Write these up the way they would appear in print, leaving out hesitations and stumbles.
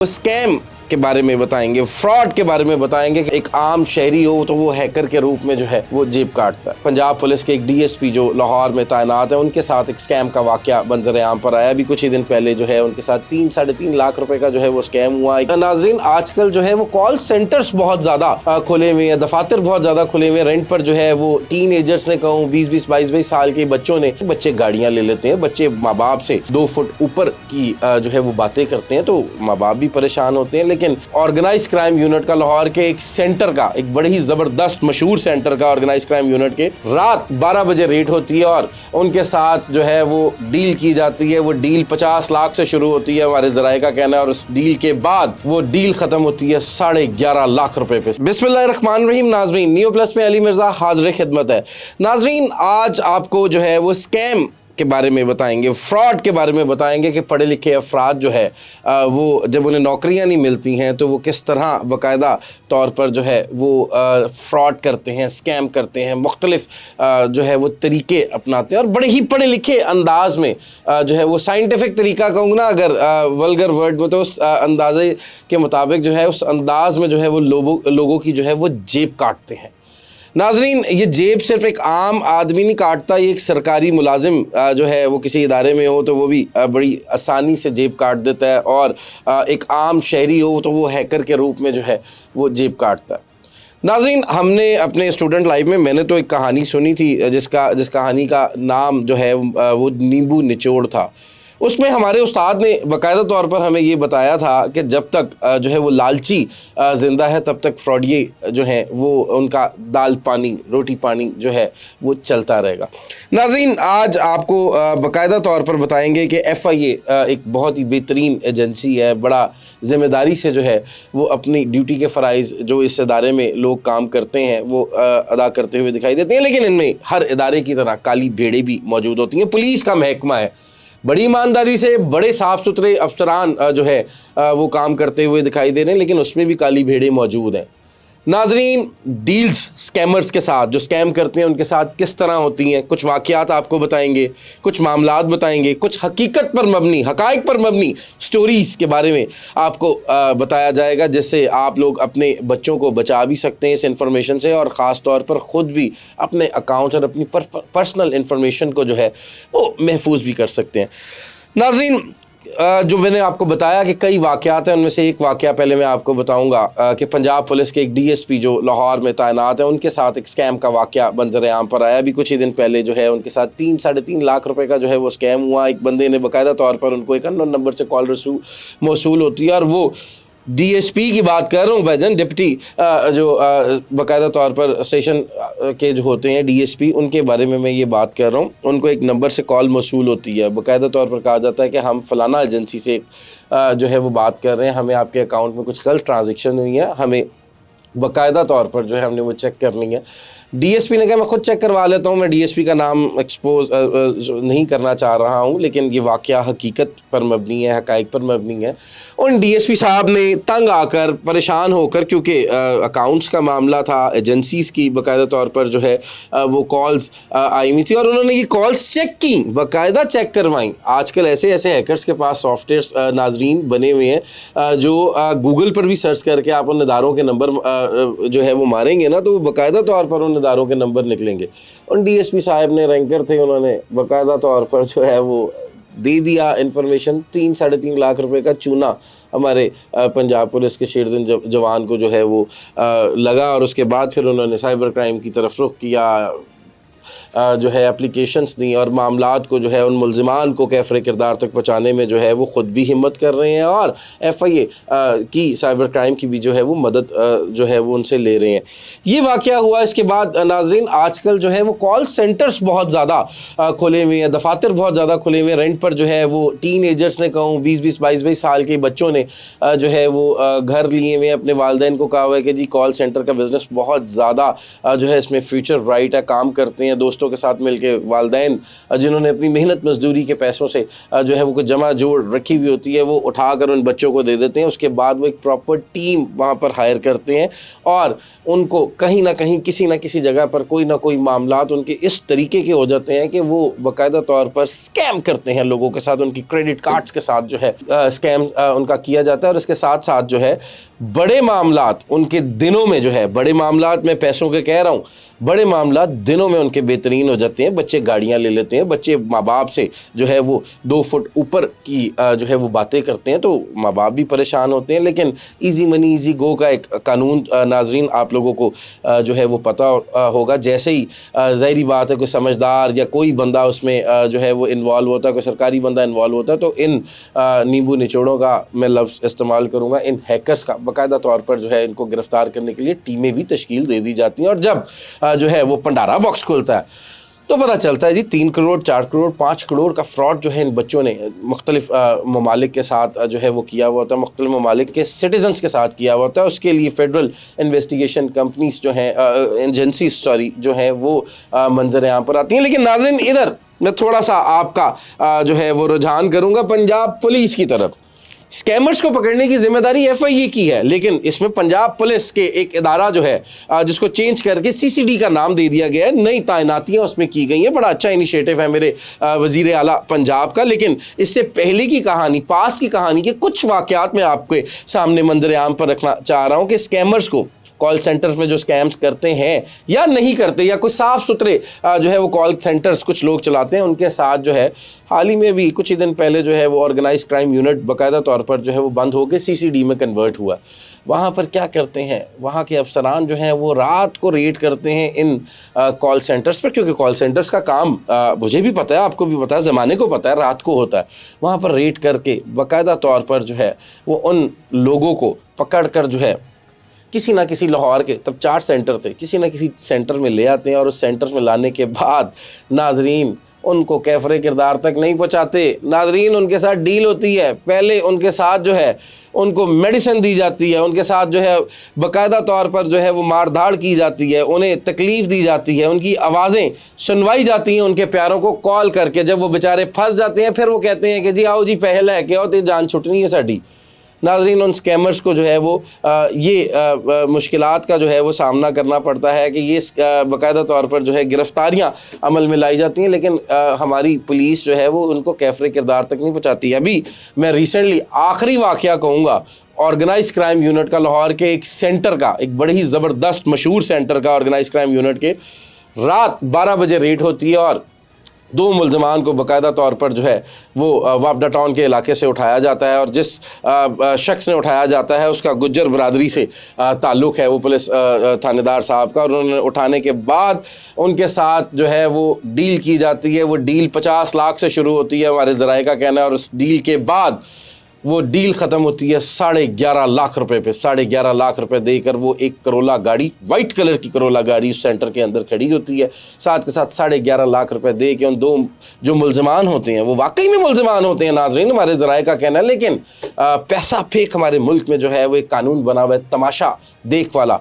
Scam के बारे में बताएंगे, फ्रॉड के बारे में बताएंगे कि एक आम शहरी हो तो वो हैकर के रूप में जो है वो जेब काटता है। पंजाब पुलिस के एक डीएसपी जो लाहौर में तैनात है, उनके साथ एक स्कैम का वाकया मंजर आम पर आया। अभी कुछ ही दिन पहले जो है उनके साथ 3-3.5 लाख रुपए का जो है वो स्कैम हुआ। नाजरीन, आजकल जो है वो कॉल सेंटर्स बहुत ज्यादा खुले हुए हैं, दफातर बहुत ज्यादा खुले हुए हैं। रेंट पर जो है वो टीन एजर्स ने कहूँ 20-20, 22-22 साल के बच्चों ने, बच्चे गाड़ियां ले लेते हैं, बच्चे माँ बाप से 2 फुट ऊपर की जो है वो बातें करते हैं, तो माँ बाप भी परेशान होते हैं। लेकिन ऑर्गेनाइज क्राइम यूनिट का, लाहौर के एक सेंटर का, एक बड़ी ही जबरदस्त मशहूर सेंटर का ऑर्गेनाइज क्राइम यूनिट के रात 12 बजे रेड होती है और उनके साथ जो है वो डील की जाती है। वो डील 50 लाख से शुरू होती है, हमारे जराए का कहना है, और उस डील के बाद वो डील खत्म होती है 11.5 लाख रुपए पे। बिस्मिल्लाहिर्रहमानिर्रहीम। नाजरीन, नियो प्लस में अली मिर्जा हाजिर खिदमत है। नाजरीन, आज आपको जो है वो स्कैम के बारे में बताएंगे, फ्रॉड के बारे में बताएंगे कि पढ़े लिखे अफराद जो है वो जब उन्हें नौकरियां नहीं मिलती हैं तो वो किस तरह बाकायदा तौर पर जो है वो फ्रॉड करते हैं, स्कैम करते हैं, मुख्तलिफ जो है वो तरीके अपनाते हैं और बड़े ही पढ़े लिखे अंदाज में जो है वो साइंटिफिक तरीका कहूँगा ना अगर वल्गर वर्ड में, तो उस अंदाजे के मुताबिक जो है उस अंदाज में जो है वो लोगों की जो है वो जेब काटते हैं। नाजरीन, ये जेब सिर्फ एक आम आदमी नहीं काटता, ये एक सरकारी मुलाजिम जो है वो किसी इदारे में हो तो वो भी बड़ी आसानी से जेब काट देता है, और एक आम शहरी हो तो वो हैकर के रूप में जो है वो जेब काटता है। नाजरीन, हमने अपने स्टूडेंट लाइफ में मैंने तो एक कहानी सुनी थी जिस कहानी का नाम जो है वो नींबू निचोड़ था। उसमें हमारे उस्ताद ने बाकायदा तौर पर हमें ये बताया था कि जब तक जो है वो लालची ज़िंदा है तब तक फ्रॉडिये जो हैं वो उनका दाल पानी रोटी पानी जो है वो चलता रहेगा। नाज़रीन, आज आपको बाकायदा तौर पर बताएंगे कि FIA एक बहुत ही बेहतरीन एजेंसी है, बड़ा ज़िम्मेदारी से जो है वो अपनी ड्यूटी के फ़राइज़ जो इस इदारे में लोग काम करते हैं वो अदा करते हुए दिखाई देते हैं। लेकिन इनमें हर इदारे की तरह काली भेड़ें भी मौजूद होती हैं। पुलिस का महकमा है, बड़ी ईमानदारी से बड़े साफ़ सुथरे अफसरान जो है वो काम करते हुए दिखाई दे रहे हैं, लेकिन उसमें भी काली भेड़ें मौजूद हैं। नाजरीन, डील्स स्कैमर्स के साथ जो स्कैम करते हैं उनके साथ किस तरह होती हैं, कुछ वाक़यात आपको बताएंगे, कुछ मामलात बताएंगे, कुछ हकीकत पर मबनी, हक़ाइक़ पर मबनी स्टोरीज़ के बारे में आपको बताया जाएगा, जिससे आप लोग अपने बच्चों को बचा भी सकते हैं इस इंफॉर्मेशन से, और ख़ास तौर पर ख़ुद भी अपने अकाउंट्स और अपनी पर्सनल इंफॉर्मेशन को जो है वो महफूज भी कर सकते हैं। नाज़रीन, जो मैंने आपको बताया कि कई वाक़यात हैं, उनमें से एक वाक़या पहले मैं आपको बताऊंगा कि पंजाब पुलिस के एक DSP जो लाहौर में तैनात है, उनके साथ एक स्कैम का वाक़या मंजर आम पर आया। अभी कुछ ही दिन पहले जो है उनके साथ 3-3.5 लाख रुपए का जो है वो स्कैम हुआ। एक बंदे ने बाकायदा तौर पर उनको एक अननोन नंबर से कॉल मौसूल होती है, और वो DSP की बात कर रहा हूँ भाईजान, डिप्टी जो बाकायदा तौर पर स्टेशन के जो होते हैं DSP, उनके बारे में मैं ये बात कर रहा हूँ। उनको एक नंबर से कॉल मौसूल होती है, बाकायदा तौर पर कहा जाता है कि हम फलाना एजेंसी से जो है वो बात कर रहे हैं, हमें आपके अकाउंट में कुछ गलत ट्रांजेक्शन हुई है, हमें बाकायदा तौर पर जो है हमने वो चेक करनी है। DSP ने कहा मैं ख़ुद चेक करवा लेता हूँ, मैं DSP का नाम एक्सपोज नहीं करना चाह रहा हूँ, लेकिन ये वाक़या हकीकत पर मबनी है, हक़ाइक़ पर मबनी है। उन DSP साहब ने तंग आकर, परेशान होकर, क्योंकि अकाउंट्स का मामला था, एजेंसीज़ की बाकायदा तौर पर जो है वो कॉल्स आई हुई थी, और उन्होंने ये कॉल्स चेक की, बाकायदा चेक करवाई। आजकल ऐसे हैकर्स के पास सॉफ्टवेयर नाजरीन बने हुए हैं जो गूगल पर भी सर्च करके आप उन इदारों के नंबर जो है वो मारेंगे ना, तो बाकायदा तौर पर उन इदारों के नंबर निकलेंगे। उन DSP साहब ने, रैंकर थे, उन्होंने बाकायदा तौर पर जो है वो दे दिया इन्फॉर्मेशन। 3-3.5 लाख रुपए का चूना हमारे पंजाब पुलिस के शेरदिन जवान को जो है वो लगा, और उसके बाद फिर उन्होंने साइबर क्राइम की तरफ रुख किया, जो है एप्लीकेशंस दी, और मामलात को जो है उन मुल्ज़िमान को कैफ़रे किरदार तक पहुँचाने में जो है वो ख़ुद भी हिम्मत कर रहे हैं, और FIA की साइबर क्राइम की भी जो है वो मदद जो है वो उनसे ले रहे हैं। ये वाक़या हुआ। इसके बाद नाजरीन, आजकल जो है वो कॉल सेंटर्स बहुत ज़्यादा खुले हुए हैं, दफातर बहुत ज़्यादा खुले हुए हैं। रेंट पर जो है वो टीन एजर्स ने कहूँ 20-20, 22-22 साल के बच्चों ने जो है वो घर लिए हुए, अपने वालिदैन को कहा हुआ है कि जी कॉल सेंटर का बिज़नेस बहुत ज़्यादा जो है इसमें फ्यूचर ब्राइट है, काम करते हैं, दोस्तों के साथ मिलके, वालिदैन जिन्होंने अपनी मेहनत मजदूरी के पैसों से जो है वो कुछ जमा जोड़ रखी हुई होती है, वो उठाकर उन बच्चों को दे देते हैं। उसके बाद वो एक प्रॉपर टीम वहाँ पर हायर करते हैं और उनको कहीं ना कहीं किसी न किसी जगह पर कोई ना कोई मामलात उनके इस तरीके के हो जाते हैं कि वो बाकायदा तौर पर स्कैम करते हैं लोगों के साथ। उनकी क्रेडिट कार्ड्स के साथ जो है स्कैम उनका किया जाता है। और इसके साथ साथ जो है बड़े मामलात उनके दिनों में जो है, बड़े मामलात मैं पैसों के कह रहा हूँ, बड़े मामलात दिनों में उनके बेहतरीन हो जाते हैं। बच्चे गाड़ियाँ ले लेते हैं, बच्चे माँ बाप से जो है वो 2 फुट ऊपर की जो है वो बातें करते हैं, तो माँ बाप भी परेशान होते हैं। लेकिन इजी मनी इजी गो का एक कानून नाजरीन आप लोगों को जो है वो पता होगा। जैसे ही ज़ाहिरी बात है कोई समझदार या कोई बंदा उसमें जो है वो इन्वॉल्व होता है, कोई सरकारी बंदा इन्वॉल्व होता है, तो इन नींबू निचोड़ों का मैं लफ्ज़ इस्तेमाल करूँगा, इन हैकर्स का बाकायदा तौर पर जो है इनको गिरफ्तार करने के लिए टीमें भी तश्कील दे दी जाती हैं। और जब जो है वो पंडारा बॉक्स खुलता है तो पता चलता है जी 3 करोड़ 4 करोड़ 5 करोड़ का फ्रॉड जो है इन बच्चों ने मुख्तलिफ ममालिक के साथ जो है वो किया हुआ होता है, मुख्तलिफ ममालिक के सिटीजन्स के साथ किया हुआ होता है। उसके लिए फेडरल इन्वेस्टिगेशन कंपनीज जो हैं, एजेंसीज सॉरी जो हैं वो मंजर आम पर आती हैं। लेकिन नाज़रीन इधर मैं थोड़ा सा आपका जो है वो रुझान करूँगा पंजाब पुलिस की तरफ। स्कैमर्स को पकड़ने की जिम्मेदारी एफआईए की है, लेकिन इसमें पंजाब पुलिस के एक इदारा जो है जिसको चेंज करके सीसीडी का नाम दे दिया गया है, नई तैनातियां उसमें की गई हैं। बड़ा अच्छा इनिशिएटिव है मेरे वजीर आला पंजाब का। लेकिन इससे पहले की कहानी, पास्ट की कहानी के कुछ वाकयात मैं आपके सामने मंजर आम पर रखना चाह रहा हूँ कि स्कैमर्स को कॉल सेंटर्स में जो स्कैम्स करते हैं या नहीं करते, या कुछ साफ़ सुथरे जो है वो कॉल सेंटर्स कुछ लोग चलाते हैं, उनके साथ जो है हाल ही में भी कुछ ही दिन पहले जो है वो ऑर्गेनाइज क्राइम यूनिट बाकायदा तौर पर जो है वो बंद होकर सीसीडी में कन्वर्ट हुआ। वहाँ पर क्या करते हैं, वहाँ के अफसरान जो हैं वो रात को रेड करते हैं इन कॉल सेंटर्स पर, क्योंकि कॉल सेंटर्स का काम मुझे भी पता है, आपको भी पता है, ज़माने को पता है, रात को होता है। वहाँ पर रेड करके बाकायदा तौर पर जो है वो उन लोगों को पकड़ कर जो है किसी ना किसी लाहौर के, तब 4 सेंटर थे, किसी ना किसी सेंटर में ले आते हैं। और उस सेंटर में लाने के बाद नाजरीन उनको कैफरे किरदार तक नहीं पहुँचाते। नाजरीन उनके साथ डील होती है, पहले उनके साथ जो है उनको मेडिसिन दी जाती है, उनके साथ जो है बाकायदा तौर पर जो है वो मार धाड़ की जाती है, उन्हें तकलीफ़ दी जाती है, उनकी आवाज़ें सुनवाई जाती हैं उनके प्यारों को कॉल करके। जब वो बेचारे फंस जाते हैं फिर वो कहते हैं कि जी आओ जी पहले है क्या होती जान छुटनी है साड़ी। नाज़रीन उन स्कैमर्स को जो है वो ये मुश्किलात का जो है वो सामना करना पड़ता है कि ये बाकायदा तौर पर जो है गिरफ्तारियां अमल में लाई जाती हैं, लेकिन हमारी पुलिस जो है वो उनको कैफरे किरदार तक नहीं पहुंचाती। अभी मैं रिसेंटली आखिरी वाक़या कहूँगा ऑर्गेनाइज क्राइम यूनिट का, लाहौर के एक सेंटर का, एक बड़ी ही ज़बरदस्त मशहूर सेंटर का ऑर्गेनाइज क्राइम यूनिट के रात 12 बजे रेड होती है और 2 मुल्ज़मान को बाकायदा तौर पर जो है वो वापडा टाउन के इलाके से उठाया जाता है। और जिस शख्स ने उठाया जाता है उसका गुज्जर बरादरी से ताल्लुक़ है, वो पुलिस थानेदार साहब का। और उन्होंने उठाने के बाद उनके साथ जो है वो डील की जाती है। वो डील 50 लाख से शुरू होती है, हमारे ज़राए का कहना है, और उस डील के बाद वो डील ख़त्म होती है 11.5 लाख रुपए पे। 11.5 लाख रुपए देकर वो एक करोला गाड़ी, वाइट कलर की करोला गाड़ी उस सेंटर के अंदर खड़ी होती है। साथ के साथ 11.5 लाख रुपए दे के उन 2 जो मुल्ज़मान होते हैं, वो वाकई में मुल्ज़मान होते हैं नाज़रीन, हमारे ज़राए का कहना है। लेकिन पैसा फेंक हमारे मुल्क में जो है वो एक कानून बना हुआ है, तमाशा देख वाला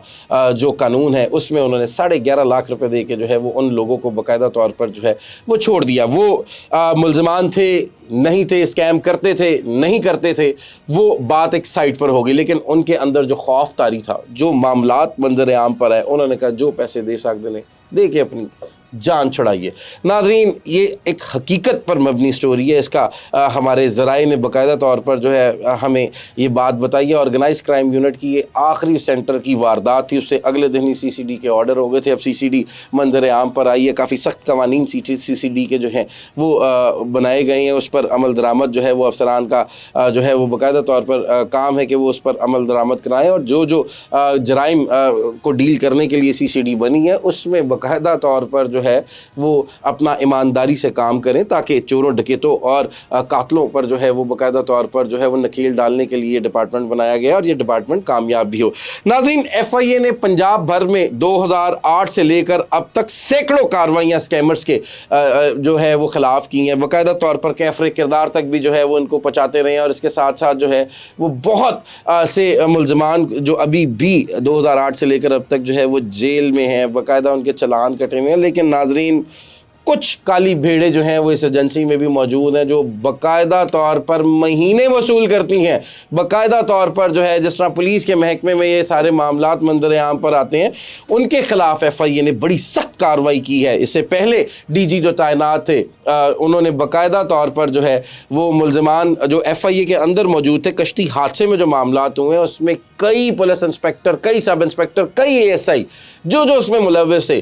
जो कानून है, उसमें उन्होंने 11.5 लाख रुपए दे के जो है वो उन लोगों को बाकायदा तौर पर जो है वो छोड़ दिया। वो मुल्ज़मान थे नहीं थे, स्कैम करते थे नहीं करते थे, वो बात एक साइड पर होगी। लेकिन उनके अंदर जो खौफ तारी था, जो मामलात मंजर आम पर है, उन्होंने कहा जो पैसे दे सकते हैं दे के अपनी जान छुड़ाइए। नाज़रीन ये एक हकीकत पर मबनी स्टोरी है, इसका हमारे ज़राए ने बाकायदा तौर पर जो है हमें ये बात बताई है। ऑर्गेनाइज क्राइम यूनिट की ये आखिरी सेंटर की वारदात थी, उससे अगले दिन ही सीसीडी के ऑर्डर हो गए थे। अब सीसीडी मंजर आम पर आई है, काफ़ी सख्त कवानीन सीसीडी के जो हैं वो बनाए गए हैं, उस पर अमल दरामद जो है वो अफसरान का जो है वो बाकायदा तौर पर काम है कि वो उस पर अमल दरामद कराएँ। और जो जो जराइम को डील करने के लिए सीसीडी बनी है उसमें बाकायदा तौर पर जो है वो अपना ईमानदारी से काम करें, ताकि चोरों डकैतों और कातलों पर जो है वो बाकायदा तौर पर जो है वो नकेल डालने के लिए डिपार्टमेंट बनाया गया और ये डिपार्टमेंट कामयाब भी हो। नाज़रीन एफआईए ने पंजाब भर में 2008 से लेकर अब तक सैकड़ों कार्रवाइयाँ स्कैमर्स के जो है वो ख़िलाफ़ की हैं। बाकायदा तौर पर कैफरे किरदार तक भी जो है वो इनको पहुँचाते रहे हैं। और इसके साथ साथ जो है वो बहुत से मुल्ज़मान जो अभी भी 2008 से लेकर अब तक जो है वो जेल में हैं, बाकायदा उनके चलान कटे हुए हैं। लेकिन नाजरीन कुछ काली भेड़ें जो हैं वो इस एजेंसी में भी मौजूद हैं जो बाकायदा तौर पर महीने वसूल करती हैं, बाकायदा तौर पर जो है जिस तरह पुलिस के महकमे में ये सारे मामलात मंजर आम पर आते हैं, उनके खिलाफ FIA ने बड़ी सख्त कार्रवाई की है। इससे पहले DG जो तैनात थे उन्होंने बाकायदा तौर पर जो है वो मुल्ज़िमान जो FIA के अंदर मौजूद थे, कश्ती हादसे में जो मामलात हुए हैं उसमें कई पुलिस इंस्पेक्टर, कई सब इंस्पेक्टर, कई ASI जो उसमें मुलव्वस थे,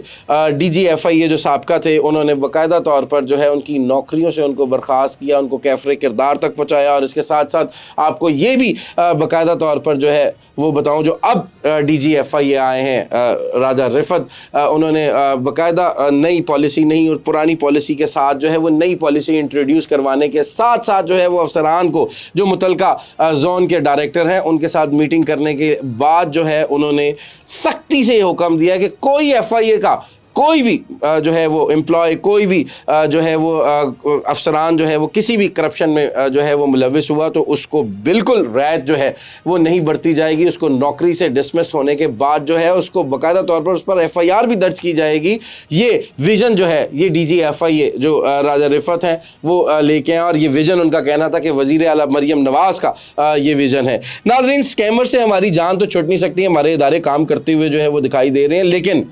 DG FIA जो साबका थे, उन्होंने बाकायदा तौर पर जो है उनकी नौकरियों से उनको बर्खास्त किया, उनको कैफरे किरदार तक पहुँचाया। और इसके साथ साथ आपको ये भी बाकायदा तौर पर जो है वो बताऊं, जो अब DG FIA आए हैं राजा रिफत, उन्होंने बाकायदा नई पॉलिसी, नहीं और पुरानी पॉलिसी के साथ जो है वो नई पॉलिसी इंट्रोड्यूस करवाने के साथ साथ जो है वो अफसरान को जो मुतलका जोन के डायरेक्टर हैं उनके साथ मीटिंग करने के बाद जो है उन्होंने सख्ती से हुक्म दिया कि कोई FIA का कोई भी जो है वो एम्प्लॉय, कोई भी जो है वो अफसरान जो है वो किसी भी करप्शन में जो है वो मुलव्विस हुआ तो उसको बिल्कुल रियायत जो है वो नहीं बरती जाएगी। उसको नौकरी से डिसमिस होने के बाद जो है उसको बाकायदा तौर पर उस पर FIR भी दर्ज की जाएगी। ये विज़न जो है ये DG FIA जो राजा रिफत हैं वो लेके आए और ये विज़न उनका कहना था कि वज़ीर आला मरियम नवाज़ का ये विज़न है। नाज़रीन, स्कैमर से हमारी जान तो छुट नहीं सकती, हमारे इदारे काम करते हुए जो है वो दिखाई दे रहे हैं, लेकिन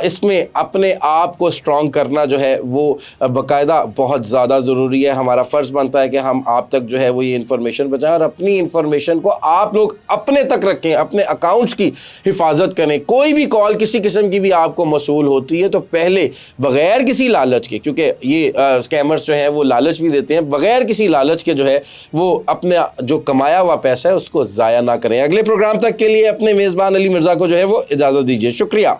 इसमें अपने आप को स्ट्रॉन्ग करना जो है वो बाकायदा बहुत ज़्यादा ज़रूरी है। हमारा फ़र्ज़ बनता है कि हम आप तक जो है वो ये इन्फॉर्मेशन पहुंचाएं और अपनी इन्फॉर्मेशन को आप लोग अपने तक रखें, अपने अकाउंट्स की हिफाजत करें। कोई भी कॉल किसी किस्म की भी आपको मसूल होती है तो पहले बग़ैर किसी लालच के, क्योंकि ये स्कैमर्स जो हैं वो लालच भी देते हैं, बग़ैर किसी लालच के जो है वो अपने जो कमाया हुआ पैसा है उसको ज़ाया ना करें। अगले प्रोग्राम तक के लिए अपने मेज़बान अली मिर्ज़ा को जो है वो इजाज़त दीजिए। शुक्रिया।